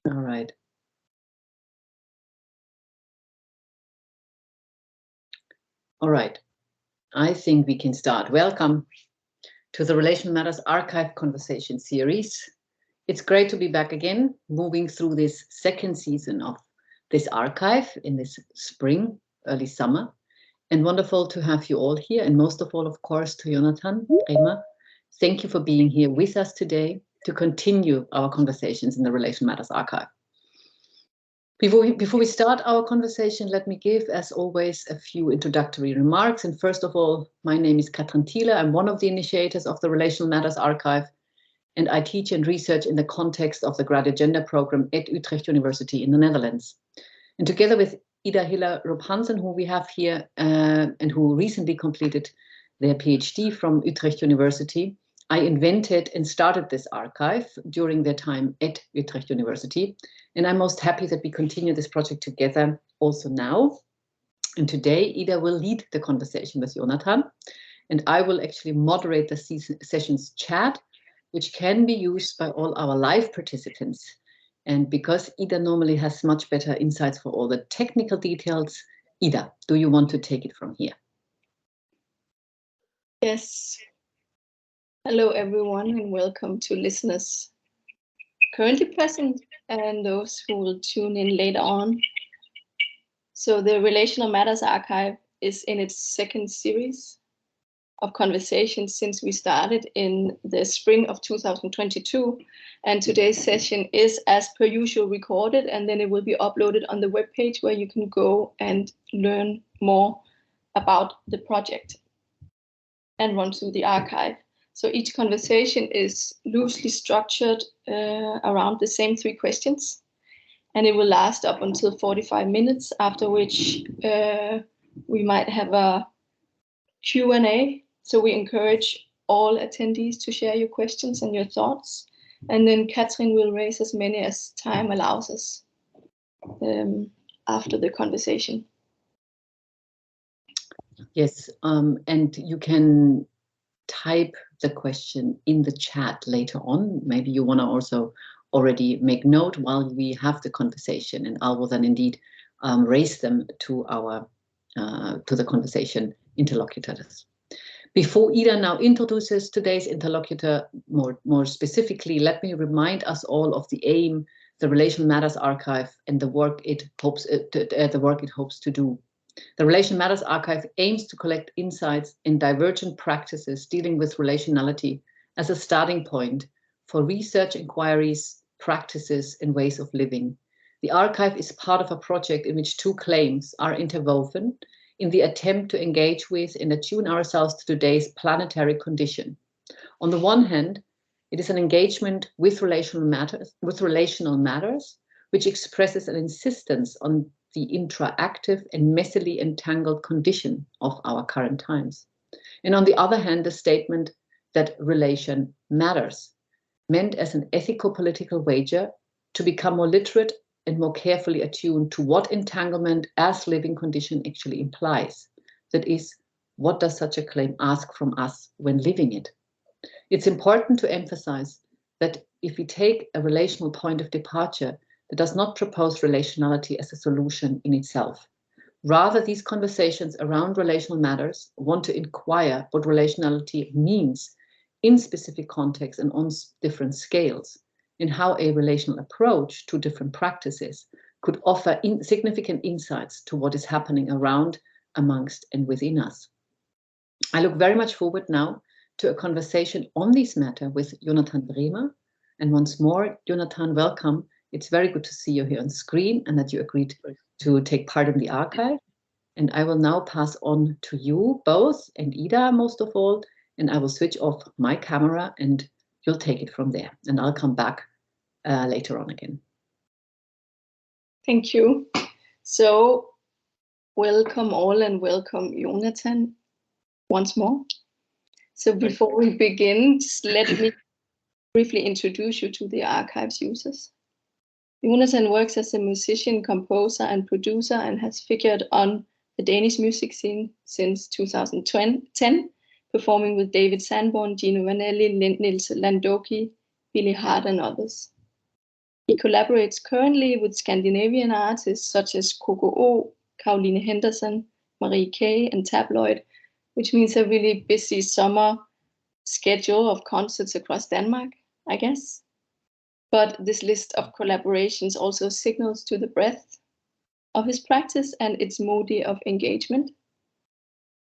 All right. All right. I think we can start. Welcome to the Relational Matters Archive Conversation series. It's great to be back again, moving through this second season of this archive in this spring, early summer. And wonderful to have you all here. And most of all, of course, to Jonathan, Bremer. Thank you for being here with us today to continue our conversations in the Relational Matters Archive. Before we start our conversation, let me give, as always, a few introductory remarks. And first of all, my name is Katrin Thiele. I'm one of the initiators of the Relational Matters Archive, and I teach and research in the context of the Grad Agenda program at Utrecht University in the Netherlands. And together with Ida Hiller-Rupp Hansen, who we have here, and who recently completed their PhD from Utrecht University, I invented and started this archive during their time at Utrecht University. And I'm most happy that we continue this project together also now. And today, Ida will lead the conversation with Jonathan, and I will actually moderate the session's chat, which can be used by all our live participants. And because Ida normally has much better insights for all the technical details, Ida, do you want to take it from here? Yes. Hello, everyone, and welcome to listeners currently present and those who will tune in later on. So the Relational Matters Archive is in its second series of conversations since we started in the spring of 2022. And today's session is, as per usual, recorded, and then it will be uploaded on the webpage where you can go and learn more about the project and run through the archive. So each conversation is loosely structured around the same 3 questions, and it will last up until 45 minutes, after which we might have a Q&A. So we encourage all attendees to share your questions and your thoughts, and then Katrin will raise as many as time allows us after the conversation. Yes, and you can type the question in the chat later on. Maybe you want to also already make note while we have the conversation, and I will then indeed raise them to our to the conversation interlocutors. Before Ida now introduces today's interlocutor more specifically, let me remind us all of the aim, the Relational Matters Archive, and the work it hopes to do. The Relational Matters Archive aims to collect insights in divergent practices dealing with relationality as a starting point for research inquiries, practices, and ways of living. The archive is part of a project in which 2 claims are interwoven in the attempt to engage with and attune ourselves to today's planetary condition. On the one hand, it is an engagement with relational matters, which expresses an insistence on the interactive and messily entangled condition of our current times. And on the other hand, the statement that relation matters, meant as an ethico-political wager to become more literate and more carefully attuned to what entanglement as living condition actually implies. That is, what does such a claim ask from us when living it? It's important to emphasize that if we take a relational point of departure that does not propose relationality as a solution in itself, rather these conversations around relational matters want to inquire what relationality means in specific contexts and on different scales, and how a relational approach to different practices could offer significant insights to what is happening around, amongst, and within us. I look very much forward now to a conversation on this matter with Jonathan Bremer. And once more, Jonathan, welcome. It's very good to see you here on screen and that you agreed to take part in the archive. And I will now pass on to you both, and Ida most of all, and I will switch off my camera and you'll take it from there. And I'll come back later on again. Thank you. So welcome all, and welcome Jonathan once more. So before we begin, just let me briefly introduce you to the archive's users. Jonathan works as a musician, composer, and producer, and has figured on the Danish music scene since 2010, performing with David Sanborn, Gino Vanelli, Nils Landocki, Billy Hart, and others. He He collaborates currently with Scandinavian artists such as Coco O, Caroline Henderson, Marie K, and Tabloid, which means a really busy summer schedule of concerts across Denmark, I guess. But this list of collaborations also signals to the breadth of his practice and its mode of engagement.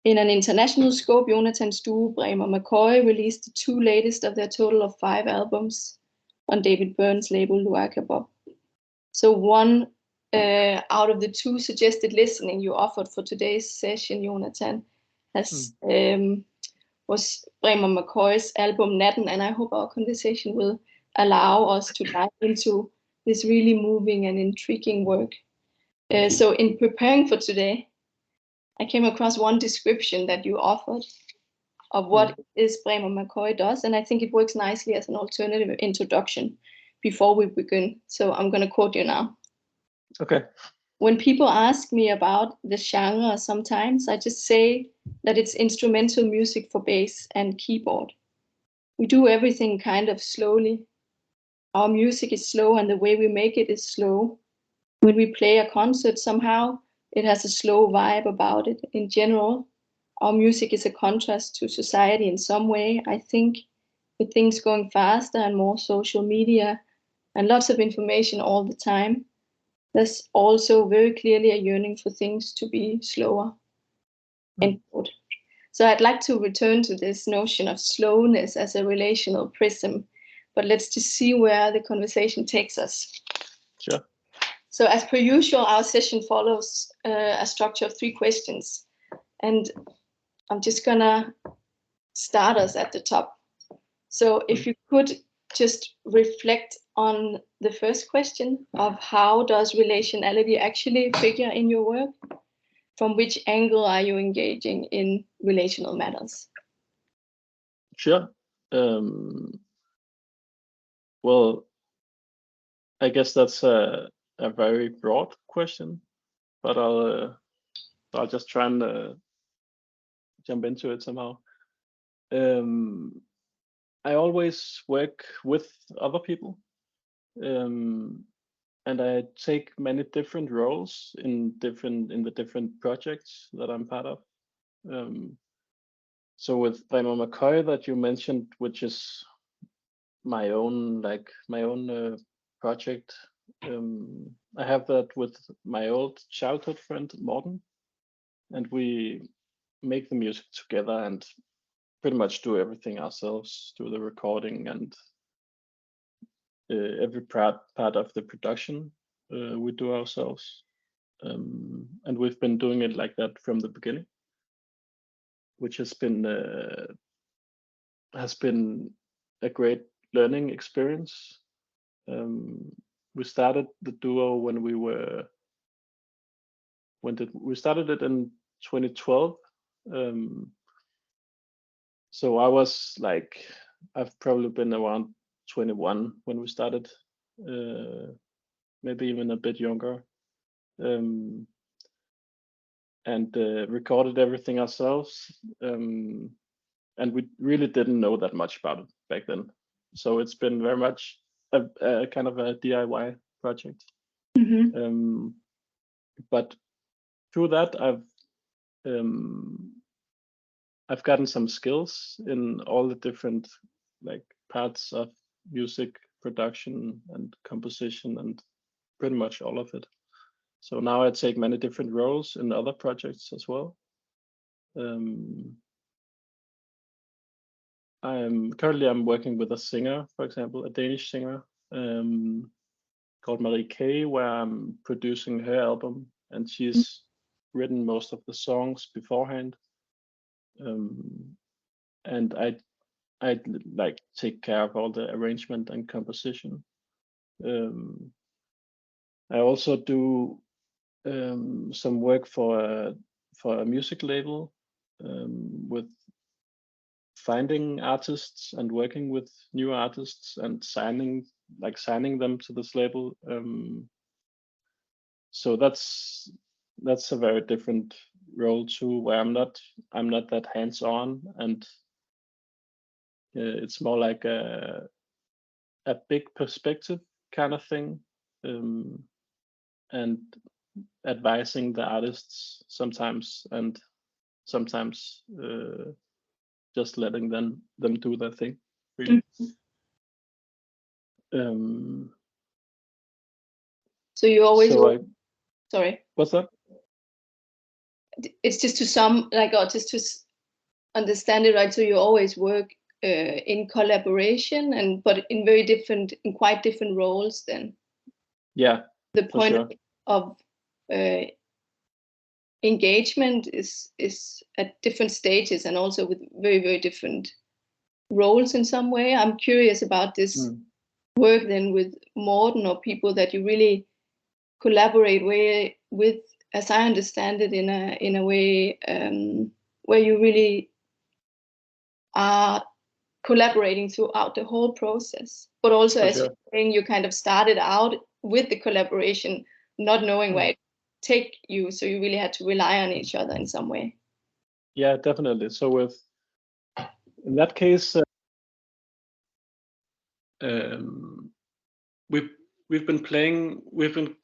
In an international scope, Jonathan's duo Bremer McCoy released the 2 latest of their total of 5 albums on David Byrne's label Luaka Bob. So one out of the 2 suggested listening you offered for today's session, Jonathan, was Bremer McCoy's album Natten, and I hope our conversation will allow us to dive into this really moving and intriguing work. So in preparing for today, I came across one description that you offered of what is Bremer McCoy does, and I think it works nicely as an alternative introduction before we begin. So I'm going to quote you now. Okay. When people ask me about the genre, sometimes I just say that it's instrumental music for bass and keyboard. We do everything kind of slowly. Our music is slow, and the way we make it is slow. When we play a concert, somehow it has a slow vibe about it. In general, our music is a contrast to society in some way, I think, with things going faster and more social media and lots of information all the time. There's also very clearly a yearning for things to be slower. End quote. So I'd like to return to this notion of slowness as a relational prism, but let's just see where the conversation takes us. Sure. So as per usual, our session follows a structure of 3 questions. And I'm just gonna start us at the top. So if you could just reflect on the first question of how does relationality actually figure in your work? From which angle are you engaging in relational matters? Sure. Well, I guess that's a very broad question, but I'll just try and jump into it somehow. I always work with other people, and I take many different roles in the different projects that I'm part of. So with Bremer McCoy that you mentioned, which is my own project, I have that with my old childhood friend Morten, and we make the music together and pretty much do everything ourselves, do the recording and every part of the production we do ourselves, and we've been doing it like that from the beginning, which has been a great learning experience. We started the duo when we started it in 2012. So I was like, I've probably been around 21 when we started, maybe even a bit younger, and recorded everything ourselves. And we really didn't know that much about it back then. So it's been very much a kind of a DIY project. But through that, I've gotten some skills in all the different like parts of music production and composition and pretty much all of it. So now I take many different roles in other projects as well. I'm working with a singer, for example, a Danish singer called Marie K, where I'm producing her album, and she's written most of the songs beforehand. And I like take care of all the arrangement and composition. I also do some work for a music label with finding artists and working with new artists and signing them to this label. So that's a very different role too, where I'm not that hands-on, and it's more like a big perspective kind of thing, and advising the artists sometimes, and sometimes just letting them do their thing, really. So you always so sorry, what's that? It's just to some, like, or just to understand it right, so you always work in collaboration, and but in quite different roles then. Yeah, the point sure. of engagement is at different stages, and also with very, very different roles in some way. I'm curious about this work then with Morten, or people that you really collaborate with, as I understand it, in a way where you really are collaborating throughout the whole process, but also, as you're saying, you kind of started out with the collaboration not knowing where it would take you, so you really had to rely on each other in some way. Yeah, definitely. So in that case, we've been playing. We've been.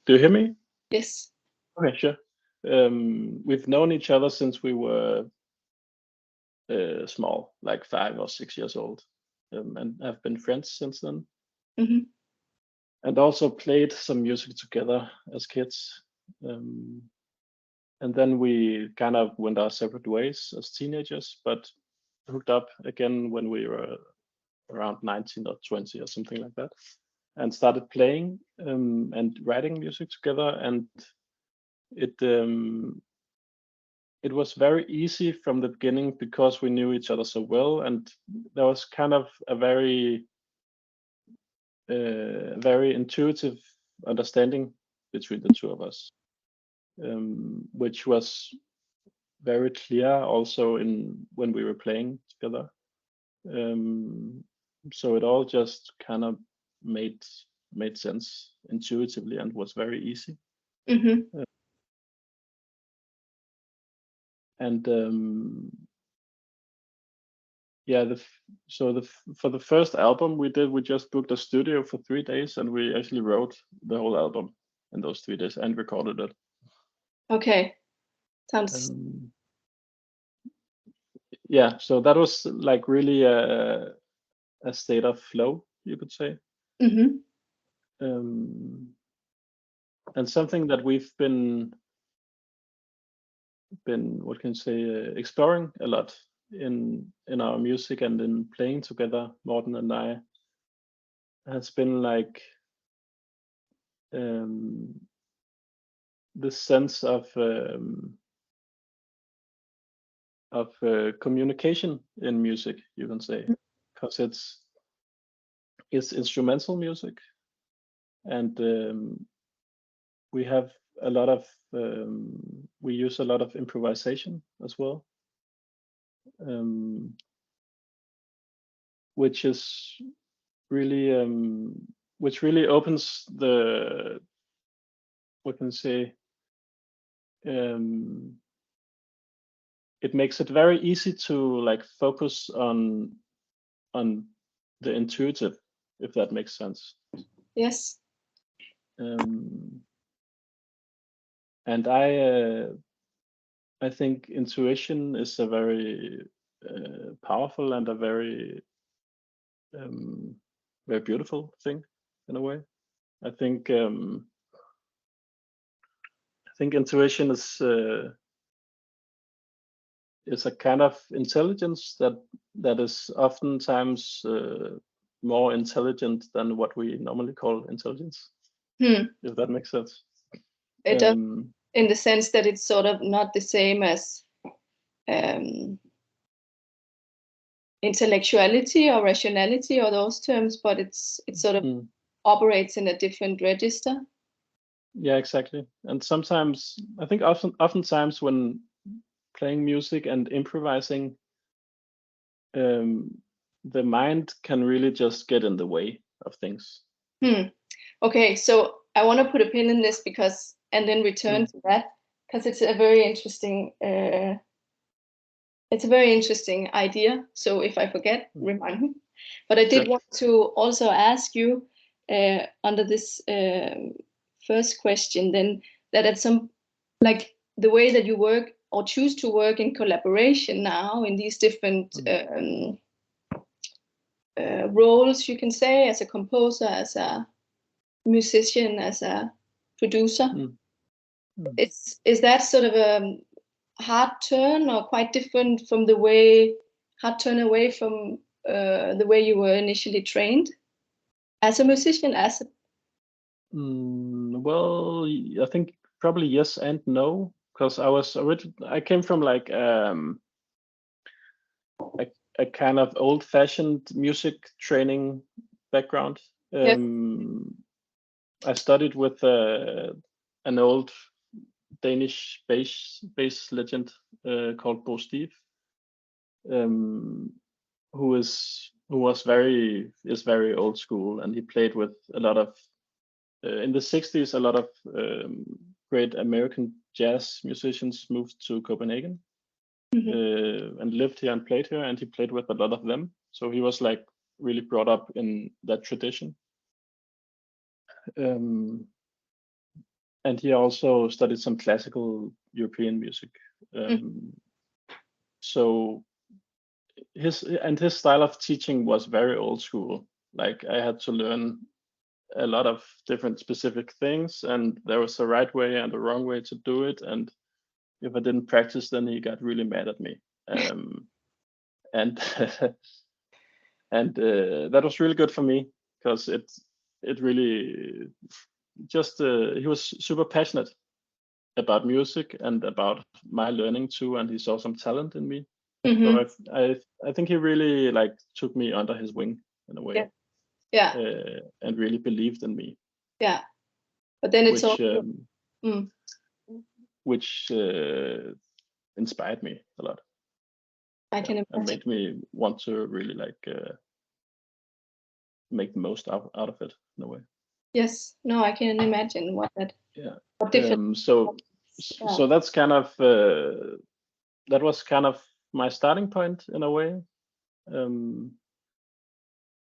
Do you hear me? Yes. Okay, sure. We've known each other since we were small, like 5 or 6 years old, and have been friends since then. And also played some music together as kids. And then we kind of went our separate ways as teenagers, but hooked up again when we were around 19 or 20 or something like that, and started playing and writing music together. And it was very easy from the beginning because we knew each other so well, and there was kind of a very intuitive understanding between the two of us, which was very clear also when we were playing together. So it all just kind of made sense intuitively and was very easy. And yeah, for the first album we did, we just booked a studio for 3 days, and we actually wrote the whole album in those 3 days and recorded it. Okay, sounds. Yeah, so that was like really a state of flow, you could say. And something that we've been what can you say, exploring a lot in our music and in playing together, Morten and I, has been like this sense of communication in music, you can say, because it's instrumental music, and we have a lot of we use a lot of improvisation as well, which is really which really opens the, what can I say, it makes it very easy to like focus on the intuitive, if that makes sense. Yes. And I think intuition is a very powerful and a very very beautiful thing in a way. I think intuition is a kind of intelligence that is oftentimes more intelligent than what we normally call intelligence. If that makes sense. It does, in the sense that it's sort of not the same as intellectuality or rationality or those terms, but it sort of operates in a different register. Yeah, exactly. And sometimes, I think oftentimes when playing music and improvising, the mind can really just get in the way of things. Okay, so I want to put a pin in this and then return to that, because it's a very interesting idea. So if I forget, remind me. But I did Sure. want to also ask you under this first question, then, that at some, like the way that you work or choose to work in collaboration now in these different roles, you can say, as a composer, as a musician, as a producer. Is that sort of a hard turn, or quite different from the way, hard turn away from the way you were initially trained as a musician? Well, I think probably yes and no, because I came from like a kind of old-fashioned music training background. Yep. I studied with an old Danish bass legend called Bo Steve, who is very old school, and he played with a lot of in the 60s, a lot of great American jazz musicians moved to Copenhagen and lived here and played here, and he played with a lot of them. So he was like really brought up in that tradition. And he also studied some classical European music. So his style of teaching was very old school. Like I had to learn a lot of different specific things, and there was a right way and a wrong way to do it. And if I didn't practice, then he got really mad at me. And and that was really good for me, because it really just he was super passionate about music and about my learning too, and he saw some talent in me. So I think he really like took me under his wing in a way. Yeah. And really believed in me. Yeah. But then it's which inspired me a lot. I can imagine. And made me want to really like make the most out of it in a way. Yes. No, I can imagine what different. So that's kind of that was kind of my starting point in a way.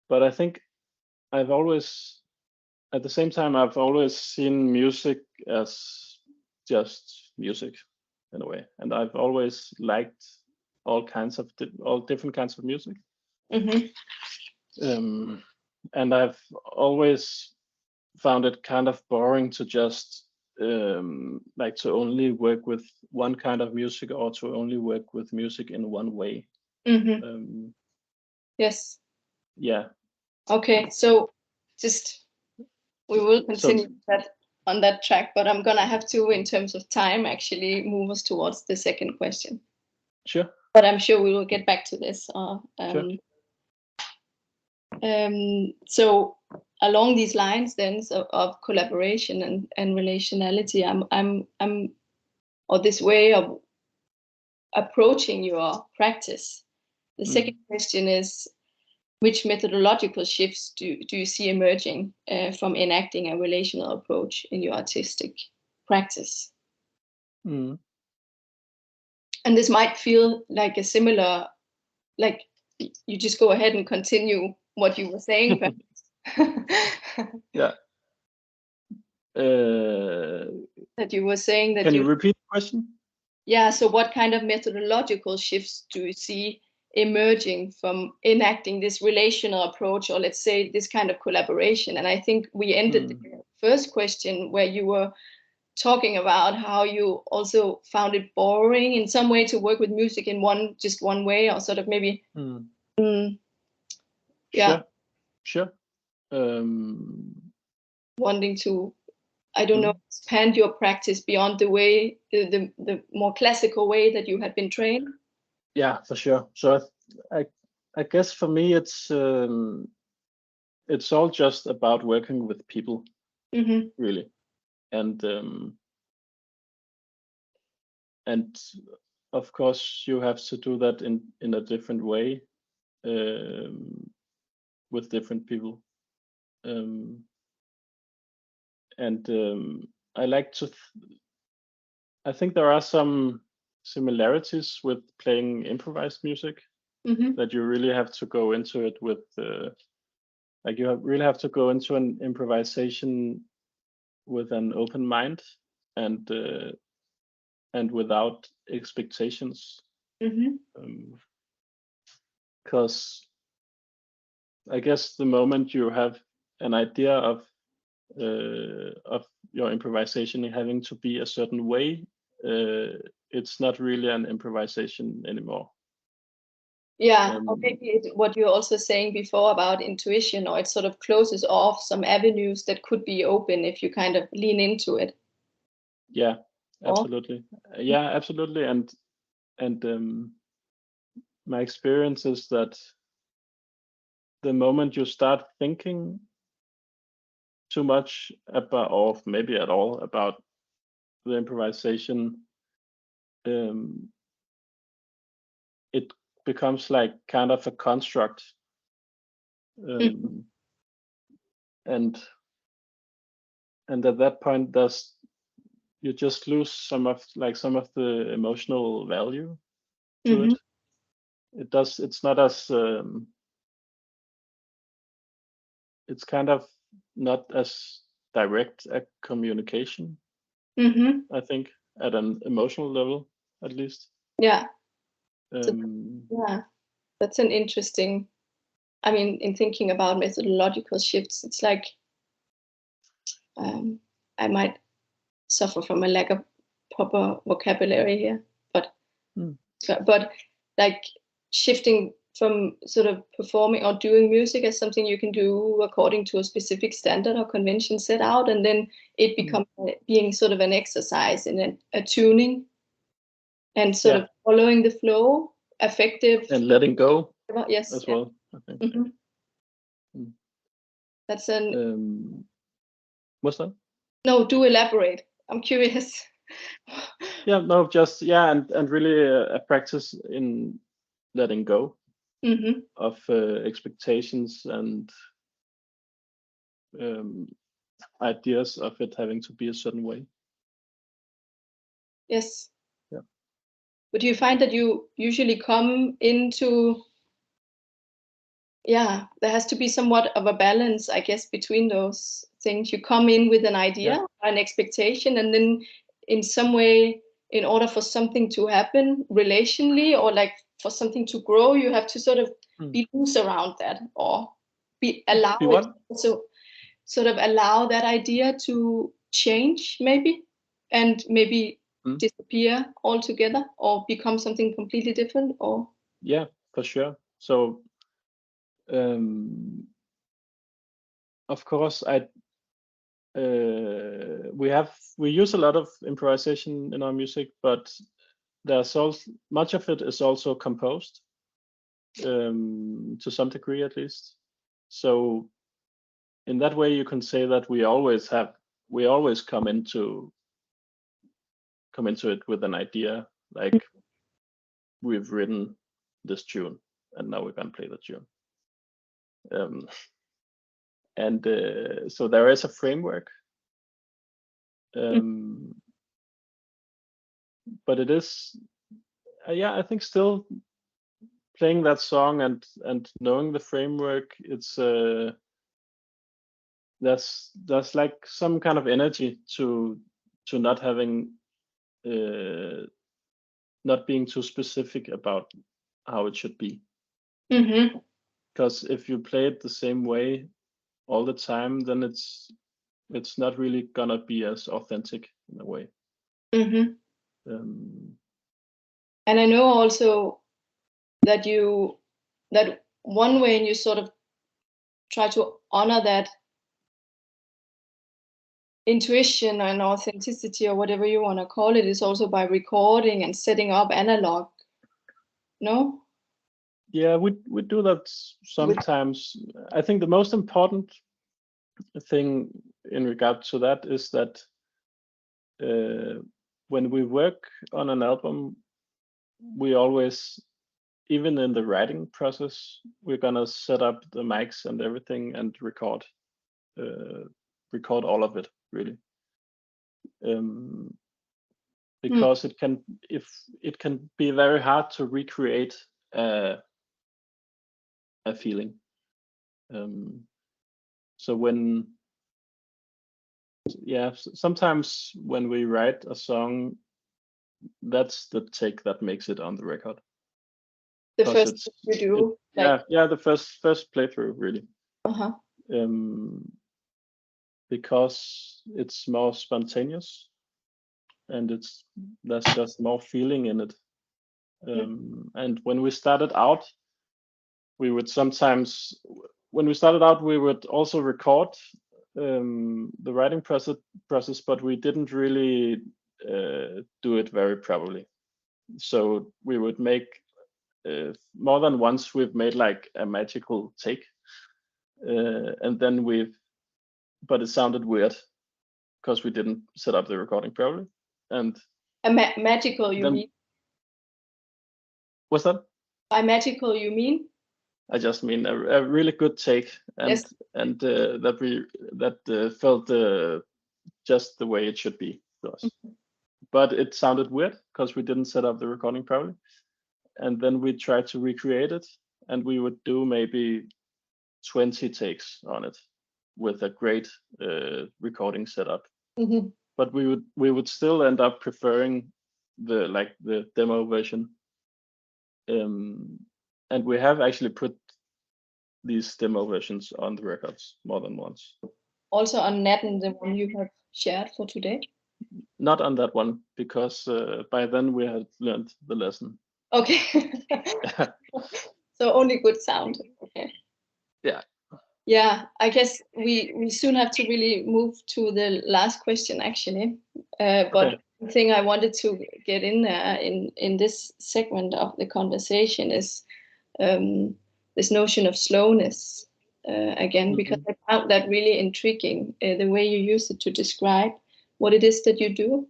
But I think I've always, at the same time, I've always seen music as just music in a way, and I've always liked all different kinds of music. And I've always found it kind of boring to just like to only work with one kind of music, or to only work with music in one way. Yes. Yeah. Okay, so just we will continue on that track, but I'm gonna have to, in terms of time, actually move us towards the second question. Sure. But I'm sure we will get back to this. Sure. So along these lines, then, of collaboration and relationality, or this way of approaching your practice. The second question is, which methodological shifts do you see emerging from enacting a relational approach in your artistic practice? And this might feel like a similar, like you just go ahead and continue what you were saying. Yeah. That you were saying that Can you repeat the question? Yeah, so what kind of methodological shifts do you see emerging from enacting this relational approach, or let's say this kind of collaboration? And I think we ended the first question where you were talking about how you also found it boring in some way to work with music in just one way, or sort of maybe Sure. Wanting to, I don't know, expand your practice beyond the way, the more classical way that you had been trained. Yeah, for sure. So I guess for me it's all just about working with people, really, and of course you have to do that in a different way with different people, and I like to. I think there are some similarities with playing improvised music, that you really have to go into it with really have to go into an improvisation with an open mind and without expectations. Because I guess the moment you have an idea of your improvisation having to be a certain way, it's not really an improvisation anymore. Yeah, or maybe what you're also saying before about intuition, or it sort of closes off some avenues that could be open if you kind of lean into it. Yeah, absolutely. Yeah, absolutely. And my experience is that the moment you start thinking too much about, or maybe at all, about the improvisation, it becomes like kind of a construct. And at that point, you just lose some of the emotional value to it. It's not as it's kind of not as direct a communication, I think, at an emotional level, at least. Yeah. Yeah, that's an interesting, I mean, in thinking about methodological shifts, it's like I might suffer from a lack of proper vocabulary here, but like shifting from sort of performing or doing music as something you can do according to a specific standard or convention set out, and then it becomes being sort of an exercise in a tuning and sort of following the flow, effective and letting go. Yes, as well, I think. That's an what's that? No, do elaborate. I'm curious. No, just and really a practice in letting go of expectations and ideas of it having to be a certain way. Yes. Yeah. But do you find that you usually come into, there has to be somewhat of a balance, I guess, between those things. You come in with an idea, an expectation, and then in some way, in order for something to happen relationally, or like for something to grow, you have to sort of be loose around that, or allow it also sort of allow that idea to change maybe, and maybe disappear altogether or become something completely different, or for sure. So of course we use a lot of improvisation in our music, but there's also much of it is also composed to some degree, at least. So in that way, you can say that we always come into it with an idea, like we've written this tune and now we're going to play the tune. So there is a framework, but it is I think still playing that song and knowing the framework, it's there's like some kind of energy to not having not being too specific about how it should be. Because if you play it the same way all the time, then it's not really gonna be as authentic in a way. And I know also that one way you sort of try to honor that intuition and authenticity, or whatever you want to call it, is also by recording and setting up analog. No? Yeah, we do that sometimes. I think the most important thing in regard to that is that when we work on an album, we always, even in the writing process, we're gonna set up the mics and everything and record all of it, really. Because it can be very hard to recreate a a feeling. So when, sometimes when we write a song, that's the take that makes it on the record. The 'Cause first thing you do. the first playthrough really. Because it's more spontaneous, and there's just more feeling in it. And when we started out, we would also record the writing process, but we didn't really do it very properly. So we would make more than once we've made like a magical take, and then but it sounded weird because we didn't set up the recording properly. And magical, you mean? What's that? By magical, you mean? I just mean a really good take, and Yes. and that felt just the way it should be to us. But it sounded weird because we didn't set up the recording properly. And then we tried to recreate it, and we would do maybe 20 takes on it with a great recording setup. But we would still end up preferring the demo version. And we have actually put these demo versions on the records more than once. Also on Natten, the one you have shared for today? Not on that one, because by then we had learned the lesson. Okay. So only good sound. Okay. Yeah. Yeah, I guess we soon have to really move to the last question, actually. But Okay. the thing I wanted to get in there in this segment of the conversation is this notion of slowness again, because I found that really intriguing, the way you use it to describe what it is that you do,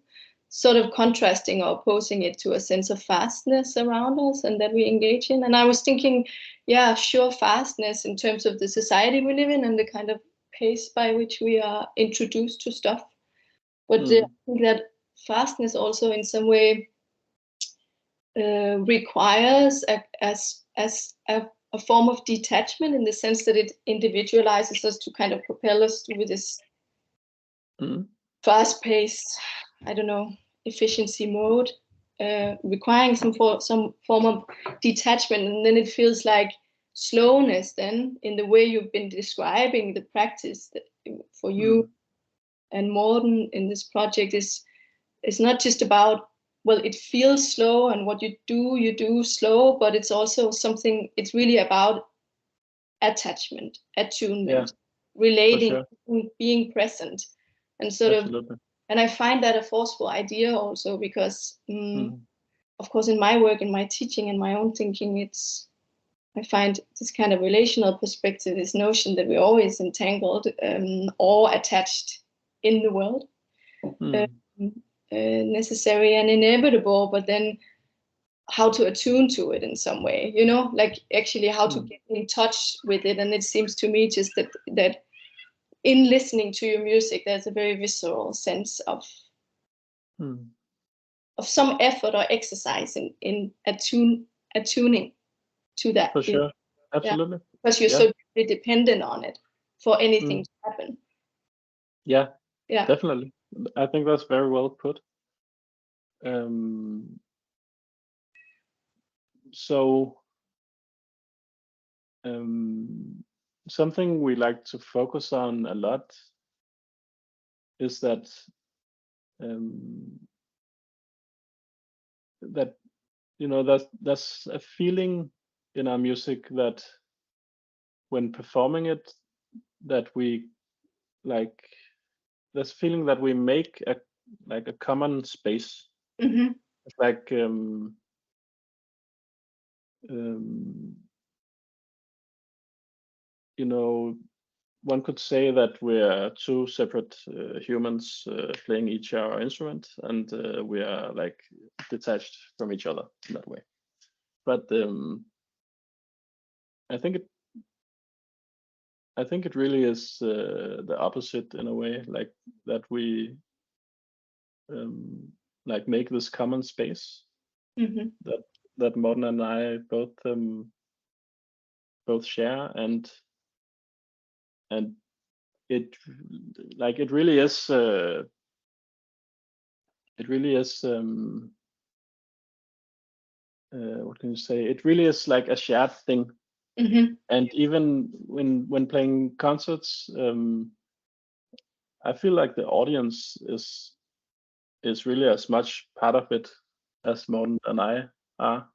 sort of contrasting or opposing it to a sense of fastness around us and that we engage in. And I was thinking, yeah, sure, fastness in terms of the society we live in and the kind of pace by which we are introduced to stuff. But I think that fastness also in some way requires a form of detachment, in the sense that it individualizes us to kind of propel us through this fast-paced, I don't know, efficiency mode, requiring some form of detachment. And then it feels like slowness then, in the way you've been describing the practice that for you and Morten in this project is not just about, well, it feels slow and what you do slow, but it's also something, it's really about attachment, attunement, relating, being present, and sort Absolutely. of. And I find that a forceful idea also, because of course in my work, in my teaching, in my own thinking, I find this kind of relational perspective, this notion that we're always entangled or attached in the world, necessary and inevitable, but then how to attune to it in some way, like actually how to get in touch with it. And it seems to me just that in listening to your music, there's a very visceral sense of some effort or exercise in attuning to that. For sure. Absolutely. Yeah, because you're so deeply dependent on it for anything to happen. Yeah, yeah, definitely. I think that's very well put. So something we like to focus on a lot is that there's a feeling in our music that when performing it, that we like, there's a feeling that we make a common space. It's like one could say that we're two separate humans playing each our instrument, and we are like detached from each other in that way. But I think it really is the opposite in a way, like that we like make this common space that Morten and I both both share, and it really is what can you say, it really is like a shared thing. And even when playing concerts, I feel like the audience is really as much part of it as Morten and I are.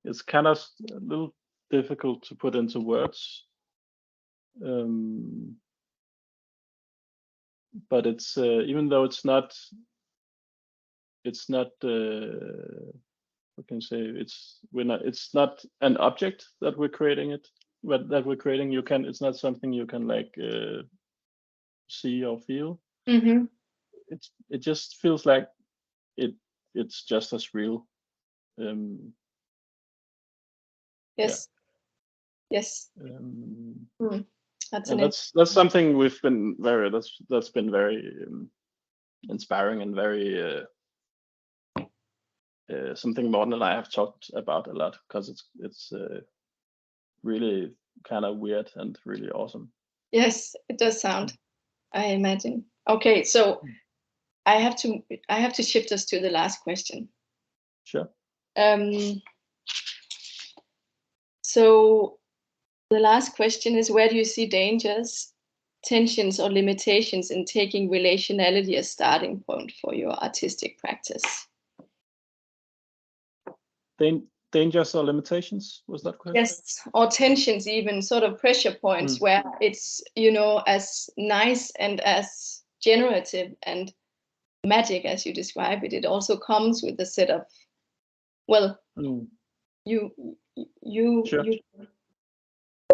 It's kind of a little difficult to put into words, but it's even though it's not what can you say, it's not an object that we're creating it, but that we're creating, it's not something you can like see or feel. It just feels like it's just as real. Yes. That's something we've been that's been very inspiring, and very something Morten and I have talked about a lot, because it's really kind of weird and really awesome. Yes, it does sound, I imagine. Okay, so I have to shift us to the last question. Sure. So the last question is, where do you see dangers, tensions, or limitations in taking relationality as starting point for your artistic practice? Dangers or limitations, was that question? Yes, or tensions, even sort of pressure points where it's, as nice and as generative and magic as you describe it, it also comes with a set of, well, you sure.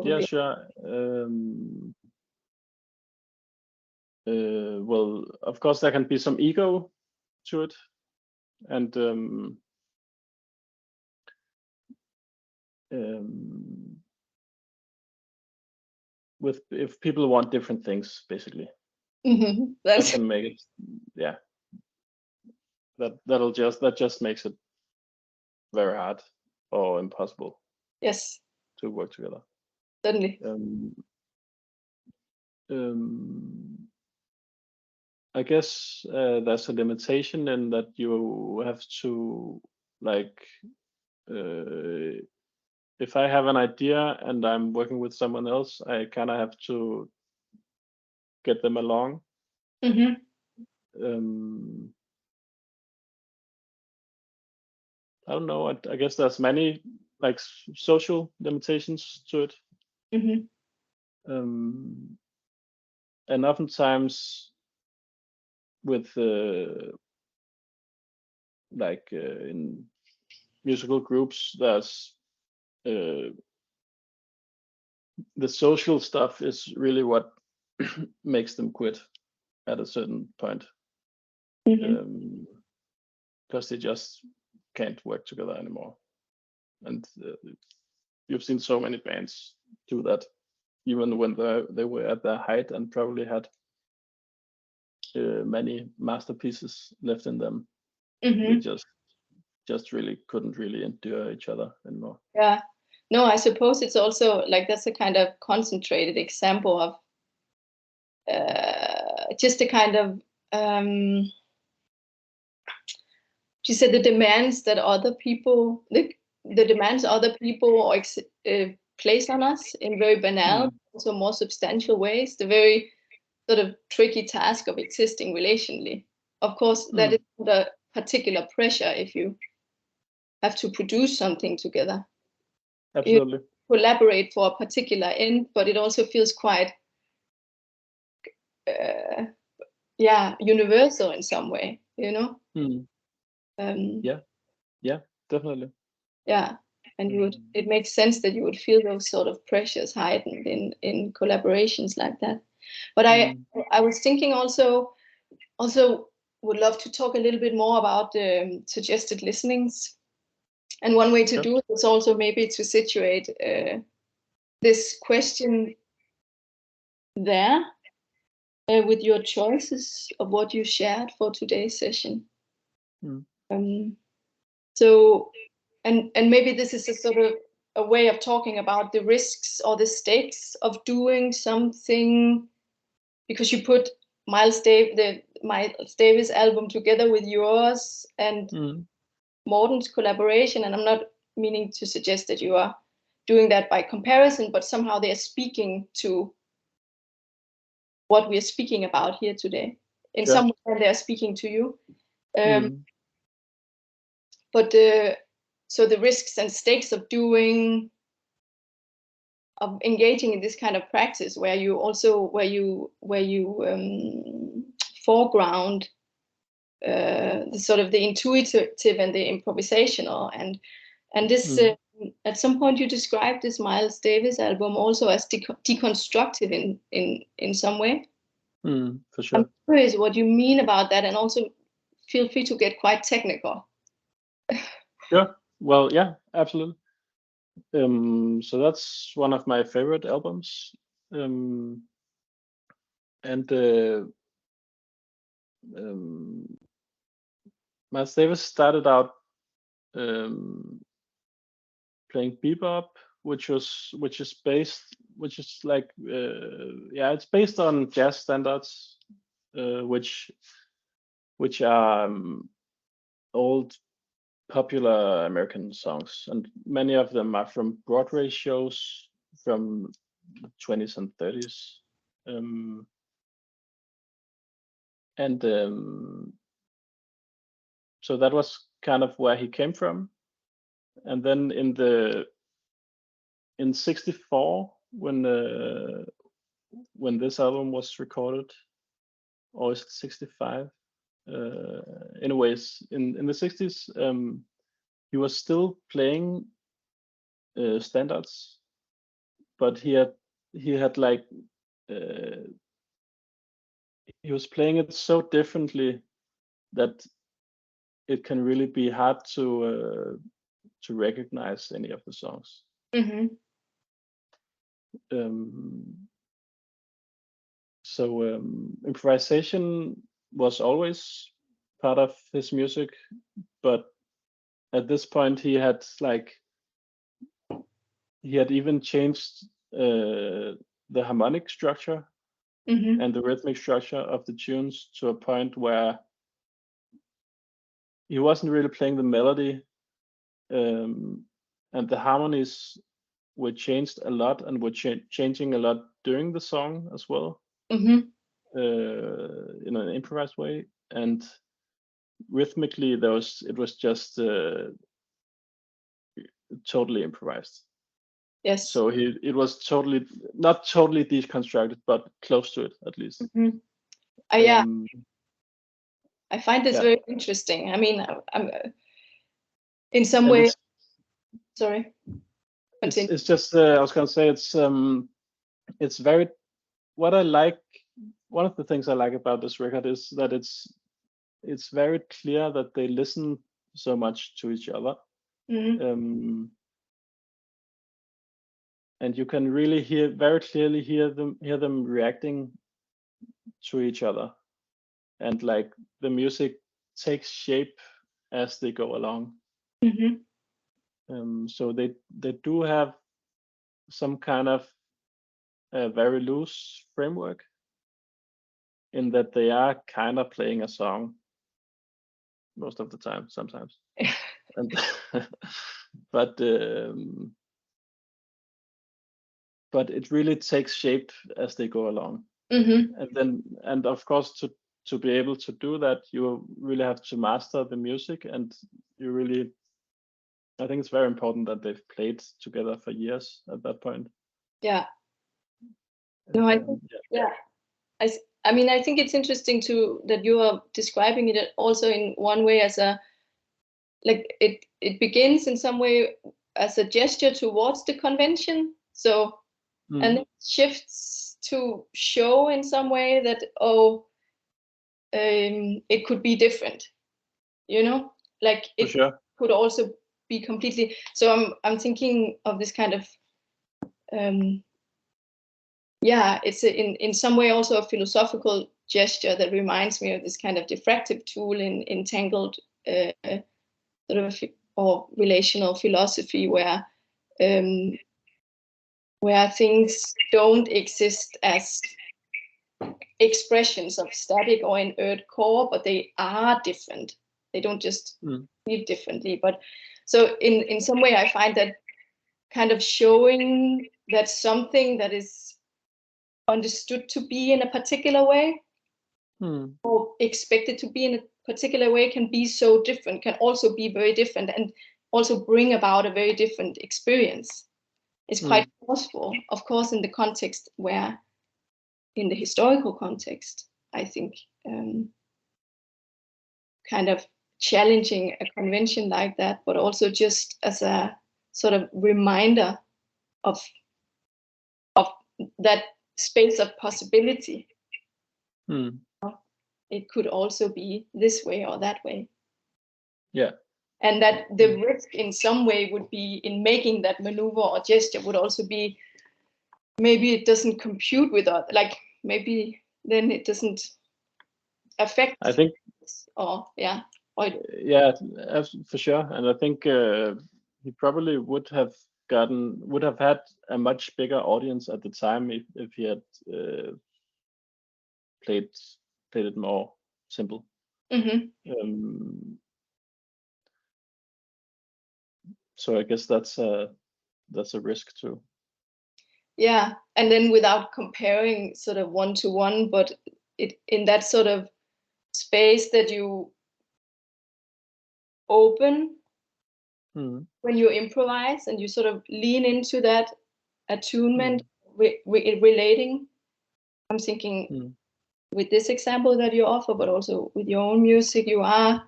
Yeah, sure. Well, of course there can be some ego to it, and if people want different things, basically, that can make it, yeah, that just makes it very hard or impossible. Yes. To work together. Certainly. I guess there's a limitation in that you have to, like, if I have an idea and I'm working with someone else, I kind of have to get them along. I don't know. I guess there's many like social limitations to it. And oftentimes with in musical groups, there's the social stuff is really what makes them quit at a certain point, because they just can't work together anymore. And you've seen so many bands do that, even when they were at their height and probably had many masterpieces left in them. They just really couldn't really endure each other anymore. Yeah. No, I suppose it's also like that's a kind of concentrated example of just a kind of you said the demands that other people the demands other people place on us in very banal, also more substantial ways, the very sort of tricky task of existing relationally. Of course, that is the particular pressure if you have to produce something together. Absolutely. You collaborate for a particular end, but it also feels quite universal in some way, Yeah, definitely. Yeah, and it makes sense that you would feel those sort of pressures heightened in collaborations like that. But I was thinking also would love to talk a little bit more about suggested listenings. And one way to do it is also maybe to situate this question there with your choices of what you shared for today's session. So and maybe this is a sort of a way of talking about the risks or the stakes of doing something, because you put Miles Davis album together with yours and Morten's collaboration, and I'm not meaning to suggest that you are doing that by comparison, but somehow they are speaking to what we are speaking about here today. In some way, they are speaking to you. But so the risks and stakes of engaging in this kind of practice, where you foreground the sort of the intuitive and the improvisational, and this at some point you described this Miles Davis album also as deconstructive in some way. For sure. I'm curious what you mean about that, and also feel free to get quite technical. Sure. Well, yeah, absolutely. So that's one of my favorite albums, and Miles Davis started out playing bebop, which is like it's based on jazz standards, which are old popular American songs, and many of them are from Broadway shows from the 20s and 30s. So that was kind of where he came from. And then in '64, when this album was recorded, or is it '65? Anyways, in the '60s, he was still playing standards, but he had like he was playing it so differently that it can really be hard to recognize any of the songs. So improvisation was always part of his music, but at this point he had even changed the harmonic structure and the rhythmic structure of the tunes to a point where he wasn't really playing the melody, and the harmonies were changed a lot and were changing a lot during the song as well, in an improvised way, and rhythmically it was just totally improvised. Yes. So it was not totally deconstructed, but close to it at least. Yeah. I find this very interesting. I mean, I'm in some way. Sorry. It's just I was gonna say it's very, what I like. One of the things I like about this record is that it's very clear that they listen so much to each other. And you can really very clearly hear them reacting to each other, and like the music takes shape as they go along. So they do have some kind of a very loose framework, in that they are kind of playing a song most of the time, sometimes. But it really takes shape as they go along. And of course, to be able to do that, you really have to master the music, and I think it's very important that they've played together for years at that point. Yeah. No, I think, I mean, I think it's interesting that you are describing it also in one way as it begins in some way as a gesture towards the convention. So, and it shifts to show in some way that, it could be different, like it could also be completely. So I'm thinking of this kind of, it's in some way also a philosophical gesture that reminds me of this kind of diffractive tool in Entangled, sort of or relational philosophy where things don't exist as expressions of static or inert core, but they are different. They don't just feel differently. But so in some way, I find that kind of showing that something that is understood to be in a particular way or expected to be in a particular way can be so different, can also be very different, and also bring about a very different experience. It's quite possible, of course, in the context where, in the historical context, I think kind of challenging a convention like that, but also just as a sort of reminder of that space of possibility. It could also be this way or that way. Yeah. And that the risk in some way would be in making that maneuver or gesture would also be, maybe it doesn't compute with us, like maybe then it doesn't affect. I think. Or yeah, for sure. And I think he probably would have had a much bigger audience at the time if he had played it more simple. So I guess that's a risk too. Yeah, and then without comparing sort of one-to-one, but it in that sort of space that you open when you improvise and you sort of lean into that attunement, relating. I'm thinking with this example that you offer, but also with your own music, you are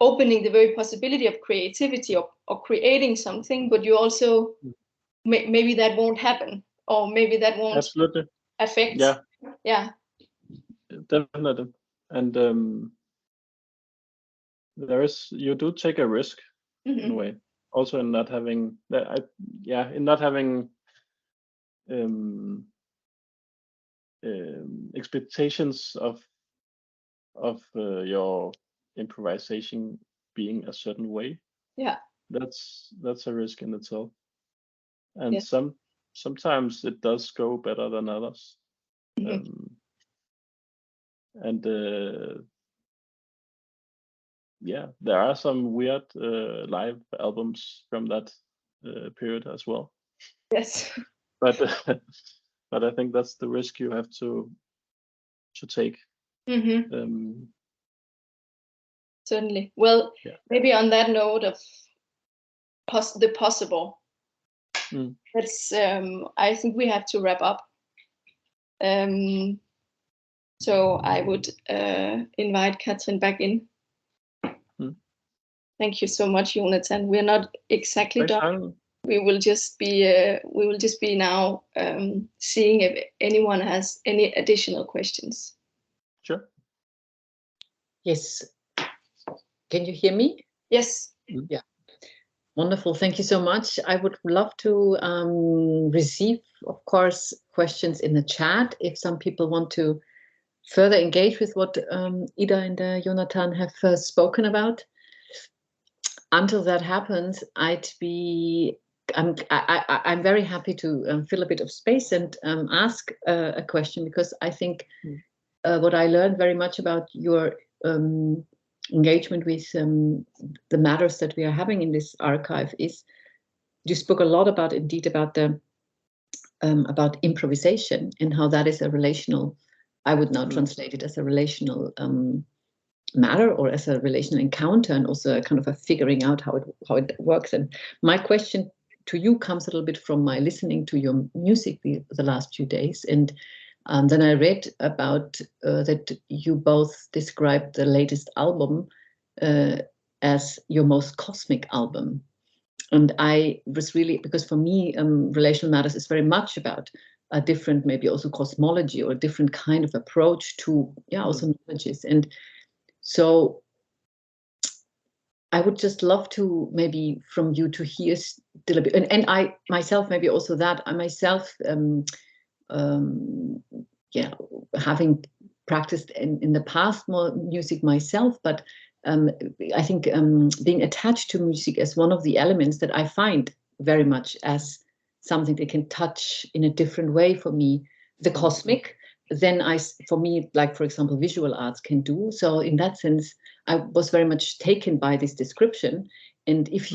opening the very possibility of creativity or creating something, but you also maybe that won't happen, or maybe that won't absolutely affect. Yeah, definitely. And you do take a risk in a way, also in not having expectations of your improvisation being a certain way. Yeah, that's a risk in itself. And sometimes it does go better than others. And there are some weird live albums from that period as well. Yes. But I think that's the risk you have to take. Certainly. Well, maybe on that note of the possible, that's I think we have to wrap up. So I would invite Katrin back in. Thank you so much, Jonathan. We're not exactly done. We will just be now seeing if anyone has any additional questions. Sure. Yes. Can you hear me? Yes. Yeah. Wonderful. Thank you so much. I would love to receive, of course, questions in the chat if some people want to further engage with what Ida and Jonathan have spoken about. Until that happens, I'm very happy to fill a bit of space and ask a question, because I think what I learned very much about your engagement with the matters that we are having in this archive is you spoke a lot about improvisation and how that is a relational. I would now translate it as a relational matter, or as a relational encounter, and also a kind of a figuring out how it works. And my question to you comes a little bit from my listening to your music the last few days, and then I read about that you both described the latest album as your most cosmic album. And I was really, because for me, relational matters is very much about a different, maybe also cosmology, or a different kind of approach to, also knowledges. And so I would just love to maybe from you to hear still a bit, and I myself, maybe also that I myself, having practiced in the past more music myself, but I think being attached to music as one of the elements that I find very much as something that can touch in a different way for me, the cosmic, than for me, like, for example, visual arts can do. So in that sense, I was very much taken by this description. And if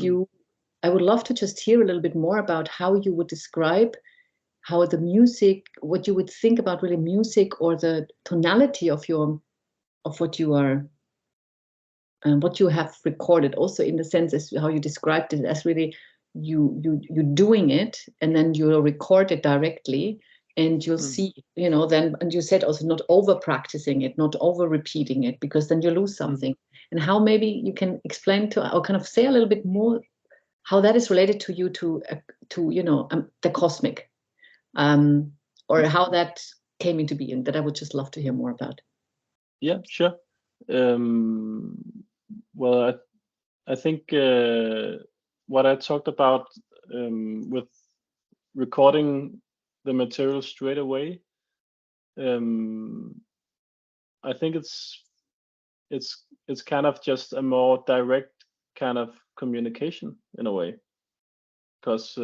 I would love to just hear a little bit more about how you would describe how the music, what you would think about really music, or the tonality of what you are, what you have recorded, also in the sense as how you described it as really you doing it, and then you'll record it directly, and you'll see, then, and you said also not over practicing it, not over repeating it, because then you lose something. And how maybe you can explain to, or kind of say a little bit more how that is related to you, to the cosmic, or how that came into being. That I would just love to hear more about. Yeah, sure. Well, I think what I talked about with recording the material straight away, I think it's kind of just a more direct kind of communication in a way, because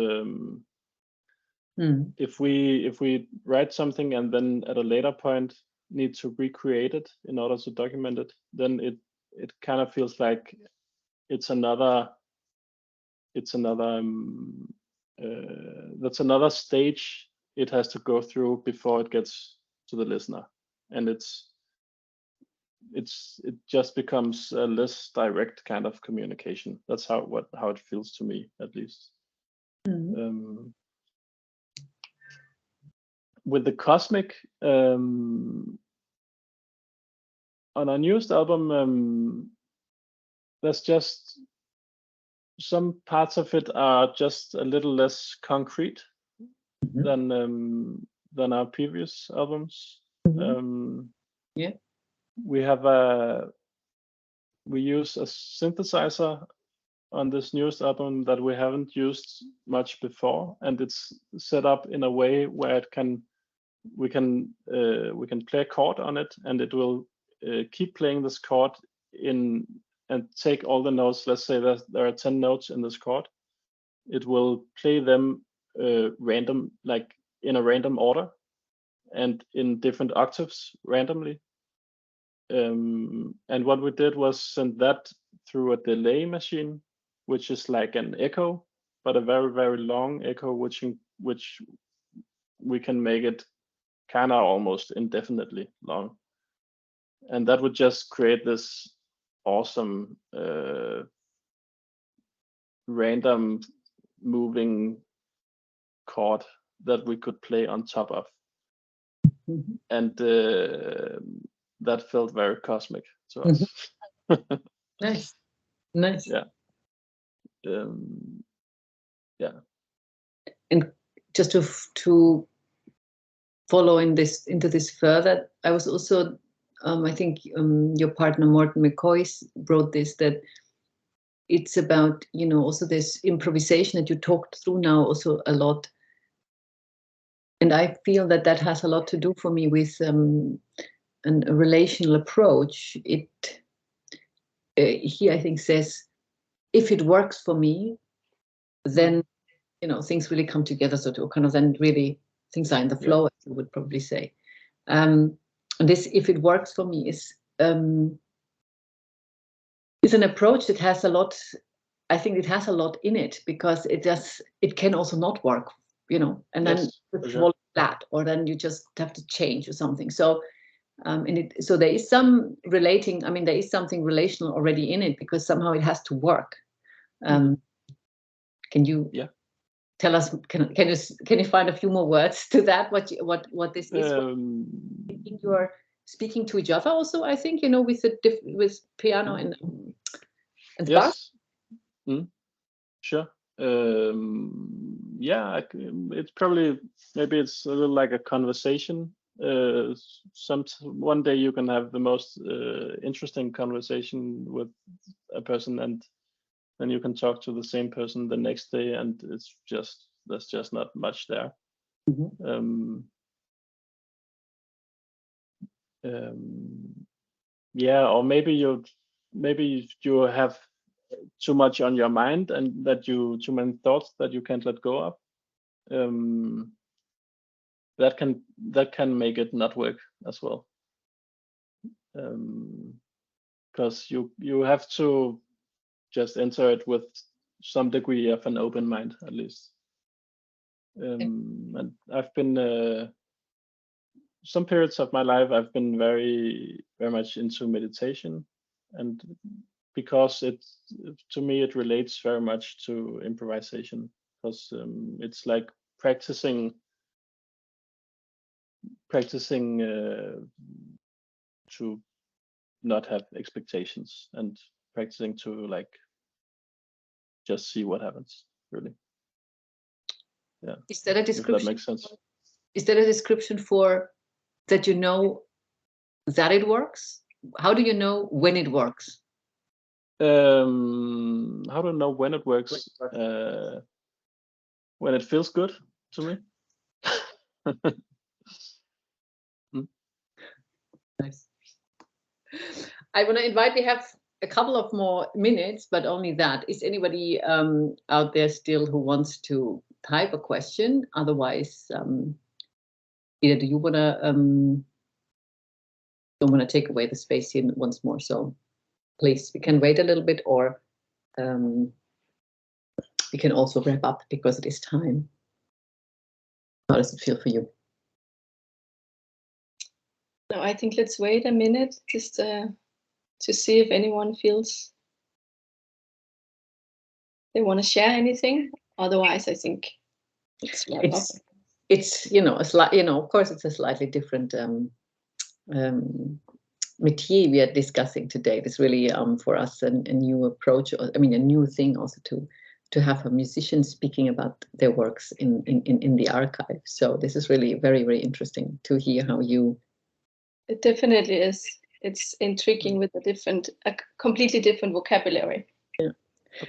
if we write something and then at a later point need to recreate it in order to document it, then it kind of feels like that's another stage it has to go through before it gets to the listener, and it just becomes a less direct kind of communication. That's how it feels to me, at least. With the cosmic, on our newest album, there's just some parts of it are just a little less concrete than our previous albums. We use a synthesizer on this newest album that we haven't used much before, and it's set up in a way where we can play a chord on it, and it will keep playing this chord and take all the notes. Let's say that there are 10 notes in this chord. It will play them random, like in a random order, and in different octaves randomly. And what we did was send that through a delay machine, which is like an echo, but a very, very long echo, which we can make it kind of almost indefinitely long. And that would just create this awesome random moving chord that we could play on top of. And that felt very cosmic to us. Nice. Yeah. And just to follow into this further, I was also, I think your partner Morten McCoy wrote this, that it's about, also this improvisation that you talked through now also a lot. And I feel that has a lot to do for me with a relational approach. He, I think, says, if it works for me, then things really come together. So to kind of then really things are in the flow, as you would probably say. And this, if it works for me, is an approach that has a lot. I think it has a lot in it, because it can also not work, and then it's fall flat, or then you just have to change or something. So so there is some relating. I mean, there is something relational already in it, because somehow it has to work. Can you tell us? Can you find a few more words to that? What this is? I think you are speaking to each other also. I think with piano and bass. Sure. It's probably, maybe it's a little like a conversation. One day you can have the most interesting conversation with a person, and then you can talk to the same person the next day, and there's just not much there. Or maybe maybe you have too much on your mind and that too many thoughts that you can't let go of. That can make it not work as well. Because you have to just enter it with some degree of an open mind, at least. And I've been some periods of my life I've been very much into meditation, and because to me it relates very much to improvisation, because it's like practicing to not have expectations and practicing to like just see what happens, really. Yeah. Is that a description? If that makes sense. Is that a description for that you know that it works? How do you know when it works? How to know when it works? When it feels good to me. Nice. I want to invite, we have a couple of more minutes, but only that. Is anybody out there still who wants to type a question? Otherwise, either do you want to don't want to take away the space here once more? So please, we can wait a little bit, or we can also wrap up because it is time. How does it feel for you? No, I think let's wait a minute just to see if anyone feels they want to share anything. Otherwise, I think it's wrap up. It's of course it's a slightly different métier we are discussing today. It's really for us a new approach, a new thing also to have a musician speaking about their works in the archive. So this is really very, very interesting to hear how you. It definitely is. It's intriguing with a completely different vocabulary. Yeah,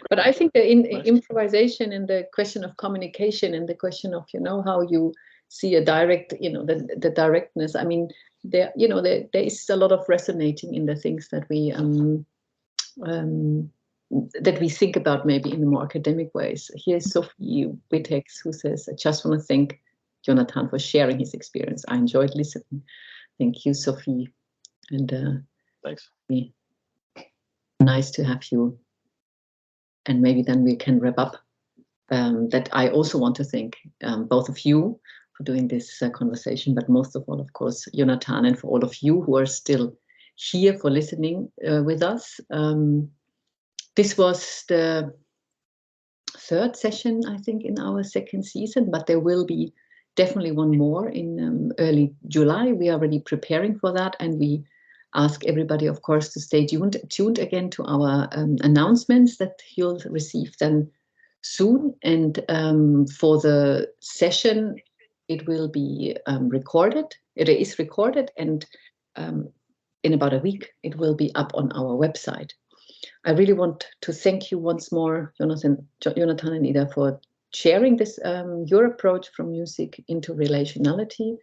but I think the improvisation and the question of communication and the question of how you see a direct, the directness. I mean, there is a lot of resonating in the things that we think about maybe in the more academic ways. Here's Sophie Wittex, who says, "I just want to thank Jonathan for sharing his experience. I enjoyed listening." Thank you, Sophie. And thanks. Nice to have you. And maybe then we can wrap up. That I also want to thank both of you for doing this conversation, but most of all, of course, Jonathan, and for all of you who are still here for listening with us. This was the third session, I think, in our second season, but there will be definitely one more in early July. We are already preparing for that, and we ask everybody, of course, to stay tuned again to our announcements that you'll receive then soon. And for the session, it will be recorded. It is recorded, and in about a week, it will be up on our website. I really want to thank you once more, Jonathan and Ida, for sharing this your approach from music into relationality,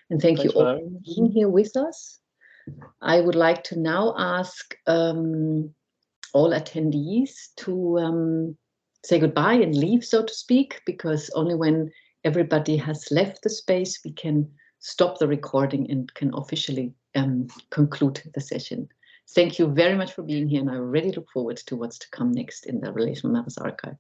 and thank you all for being here with us. I would like to now ask all attendees to say goodbye and leave, so to speak, because only when everybody has left the space we can stop the recording and can officially conclude the session. Thank you very much for being here, and I already look forward to what's to come next in the Relational Matters Archive.